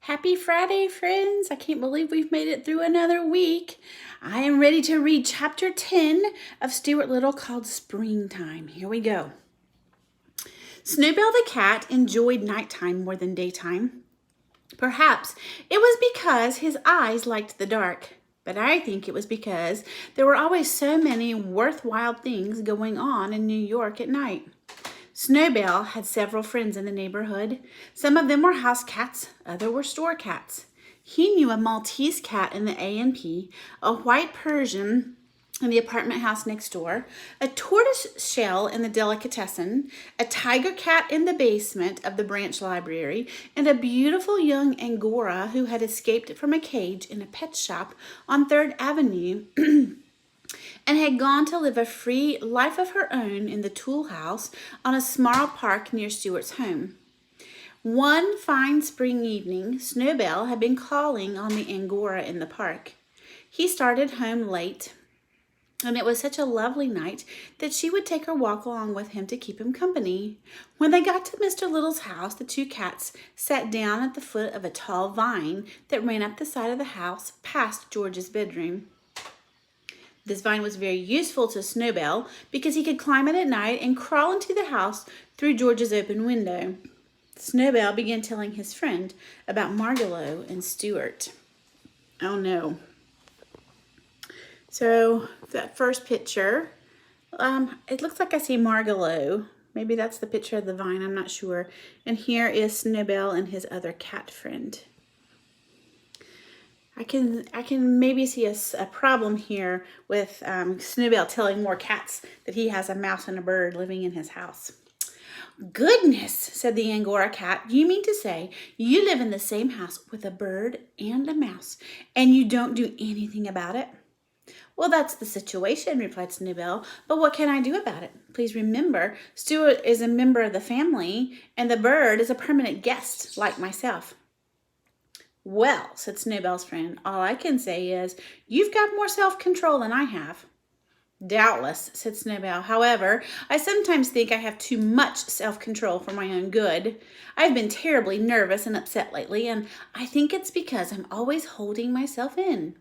Happy Friday, friends. I can't believe we've made it through another week. I am ready to read chapter 10 of Stuart Little called Springtime. Here we go. Snowbell the cat enjoyed nighttime more than daytime. Perhaps it was because his eyes liked the dark, but I think it was because there were always so many worthwhile things going on in New York at night. Snowbell had several friends in the neighborhood. Some of them were house cats, others were store cats. He knew a Maltese cat in the A&P, a white Persian in the apartment house next door, a tortoise shell in the delicatessen, a tiger cat in the basement of the branch library, and a beautiful young Angora who had escaped from a cage in a pet shop on 3rd Avenue and had gone to live a free life of her own in the tool house on a small park near Stuart's home. One fine spring evening, Snowbell had been calling on the Angora in the park. He started home late, and it was such a lovely night that she would take her walk along with him to keep him company. When they got to Mr. Little's house, the two cats sat down at the foot of a tall vine that ran up the side of the house past George's bedroom. This vine was very useful to Snowbell because he could climb it at night and crawl into the house through George's open window. Snowbell began telling his friend about Margalo and Stuart. Oh no. So that first picture, it looks like I see Margalo. Maybe that's the picture of the vine, I'm not sure. And here is Snowbell and his other cat friend. I can maybe see a problem here with Snowbell telling more cats that he has a mouse and a bird living in his house. Goodness, said the Angora cat. You mean to say you live in the same house with a bird and a mouse, and you don't do anything about it? Well, that's the situation, replied Snowbell, but what can I do about it? Please remember, Stuart is a member of the family, and the bird is a permanent guest like myself. Well, said Snowbell's friend, all I can say is, you've got more self-control than I have. Doubtless, said Snowbell. However, I sometimes think I have too much self-control for my own good. I've been terribly nervous and upset lately, and I think it's because I'm always holding myself in.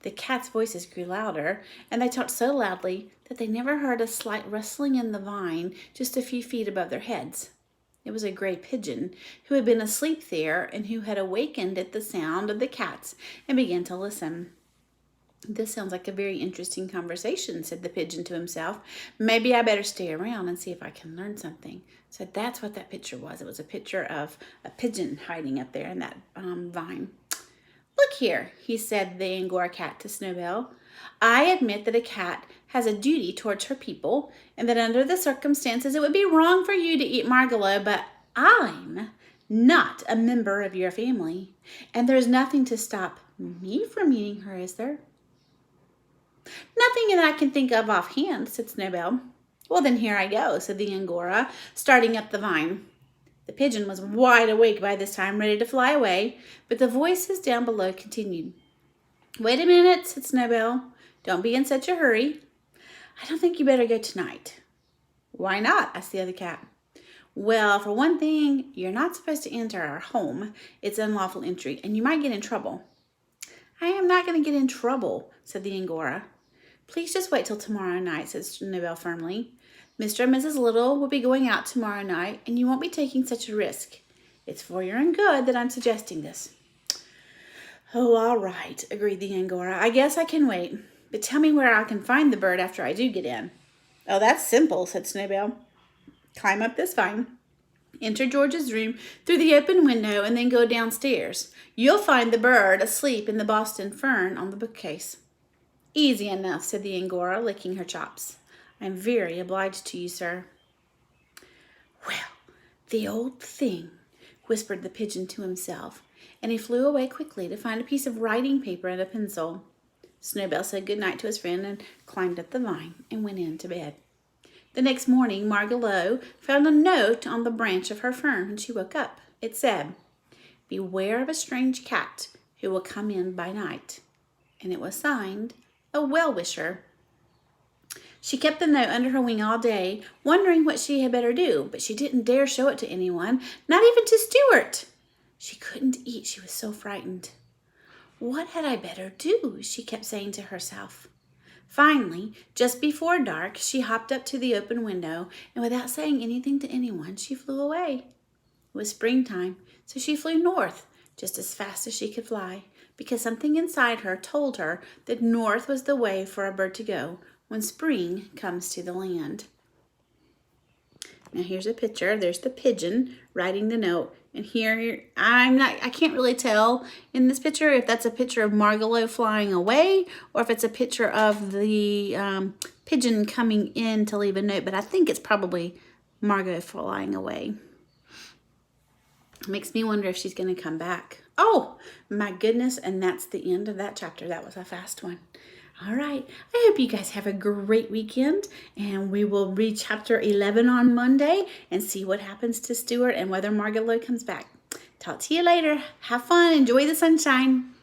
The cats' voices grew louder, and they talked so loudly that they never heard a slight rustling in the vine just a few feet above their heads. It was a gray pigeon who had been asleep there and who had awakened at the sound of the cats and began to listen. This sounds like a very interesting conversation, said the pigeon to himself. Maybe I better stay around and see if I can learn something. So that's what that picture was. It was a picture of a pigeon hiding up there in that vine. Look here, he said, the Angora cat to Snowbell. I admit that a cat has a duty towards her people, and that under the circumstances it would be wrong for you to eat Margalo, but I'm not a member of your family, and there's nothing to stop me from eating her, is there? Nothing that I can think of offhand, said Snowbell. Well, then here I go, said the Angora, starting up the vine. The pigeon was wide awake by this time, ready to fly away, but the voices down below continued. Wait a minute, said Snowbell. Don't be in such a hurry. I don't think you better go tonight. Why not? Asked the other cat. Well, for one thing, you're not supposed to enter our home. It's unlawful entry, and you might get in trouble. I am not going to get in trouble, said the Angora. Please just wait till tomorrow night, said Snowbell firmly. Mr. and Mrs. Little will be going out tomorrow night, and you won't be taking such a risk. It's for your own good that I'm suggesting this. Oh, all right, agreed the Angora. I guess I can wait. But tell me where I can find the bird after I do get in. Oh, that's simple, said Snowbell. Climb up this vine, enter George's room through the open window, and then go downstairs. You'll find the bird asleep in the Boston fern on the bookcase. Easy enough, said the Angora, licking her chops. I'm very obliged to you, sir. Well, the old thing, whispered the pigeon to himself, and he flew away quickly to find a piece of writing paper and a pencil. Snowbell said good night to his friend and climbed up the vine and went in to bed. The next morning, Margalo found a note on the branch of her fern when she woke up. It said, Beware of a strange cat who will come in by night. And it was signed, A Well-Wisher. She kept the note under her wing all day, wondering what she had better do, but she didn't dare show it to anyone, not even to Stuart. She couldn't eat. She was so frightened. What had I better do? She kept saying to herself. Finally, just before dark, she hopped up to the open window, and without saying anything to anyone, she flew away. It was springtime, so she flew north just as fast as she could fly, because something inside her told her that north was the way for a bird to go when spring comes to the land. Now here's a picture. There's the pigeon writing the note. And here, I can't really tell in this picture if that's a picture of Margalo flying away or if it's a picture of the pigeon coming in to leave a note. But I think it's probably Margot flying away. It makes me wonder if she's going to come back. Oh, my goodness. And that's the end of that chapter. That was a fast one. All right. I hope you guys have a great weekend, and we will read chapter 11 on Monday and see what happens to Stuart and whether Margot comes back. Talk to you later. Have fun. Enjoy the sunshine.